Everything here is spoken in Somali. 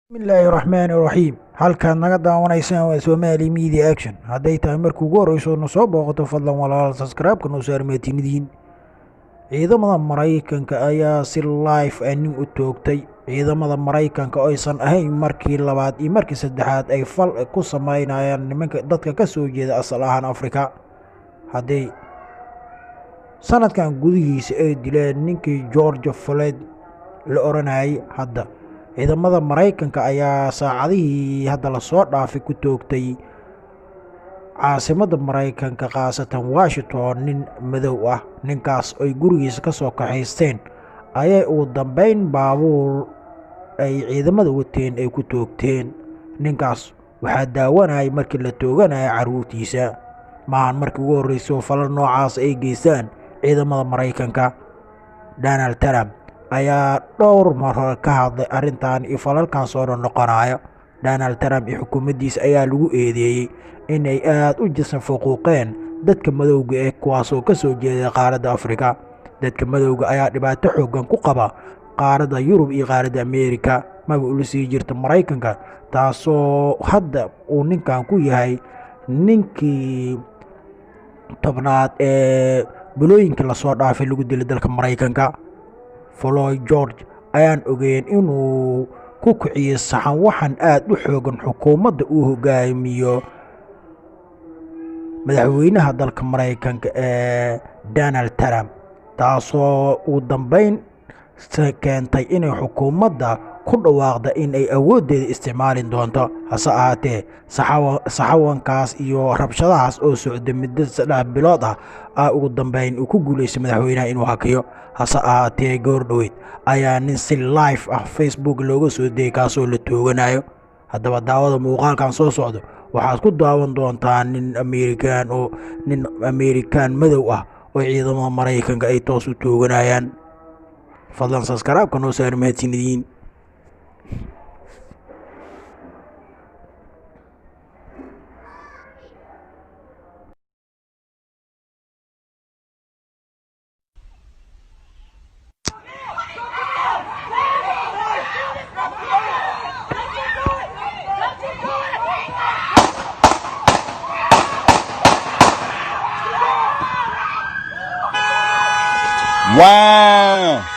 bismillaahi raxmaani raxiim halkaad naga daawanaysaan waa Somali Media Action. hadday tahay markii ugu horeyso na soo booqato fadlan walaal subscribe-ka noo saar meetinidiin. ciidamada Mareykanka ayaa si live nin u toogtay. ciidamada Mareykanka oo aysan ahayn markii labaad iyo markii saddexaad ay fal ku sameynayaan nimanka dadka ka soo jeeda asal ahaan Afrika. hadday sanadkan gudihiisa ay dileen ninkii George Floyd la oranayay. hadda ciidamada Mareykanka ayaa saacadihii hadda la soo dhaafay ku toogtay caasimadda Mareykanka khaasatan Washington nin madow ah. ninkaas ay gurigiisa ka soo kaxaysteen ayay ugu dambeyn baabuur ay ciidamada wateen ay ku toogteen. ninkaas waxaa daawanayay markii la tooganaya caruurtiisa. maahan markii ugu horreysay falal noocaas ay geystaan ciidamada Mareykanka. Donald Trump ayaa dhowr mar ka hadlay arrintan iyo falalkan soo noqonaya. Donald Trump iyo xukuumaddiisa ayaa lagu eedeeyay inay aad u jisan fuquuqeen dadka madowga ee kuwaasoo ka soo jeeda qaaradda Afrika. dadka madowga ayaa dhibaato xooggan ku qaba qaaradda Yurub iyo qaaradda Ameerika maba ula sii jirta Mareykanka, taasoo hadda uu ninkan ku yahay ninkii tobnaad ee bilooyinka lasoo dhaafay lagu dilay dalka Mareykanka. Floyd George ayaan ogeyn inuu ku kiciyay saxan waxaan aad u xoogan xukuumadda uu hogaamiyo madaxweynaha dalka Mareykanka ee Donald Trump, taasoo ugu dambeyn keentay inay xukuumadda ku dhawaaqda in ay awooddeeda isticmaalin doonto. hase ahaatee saxawankaas iyo rabshadahaas oo socda muddo 3 bilood ugu dambeyn uu ku guuleystay madaxweynaha inuu hakiyo. hase ahaatee goordhoweyd ayaa nin si live Facebook looga soo dayay kaasoo la tooganayo. haddaba daawada muuqaalkan soo socdo waxaad ku daawan doontaa nin Amerikaan madow oo ciidamada Mareykanka ay toos u tooganayaan. fadlan subscribe-ka noo saar mahadsanidin. Wow.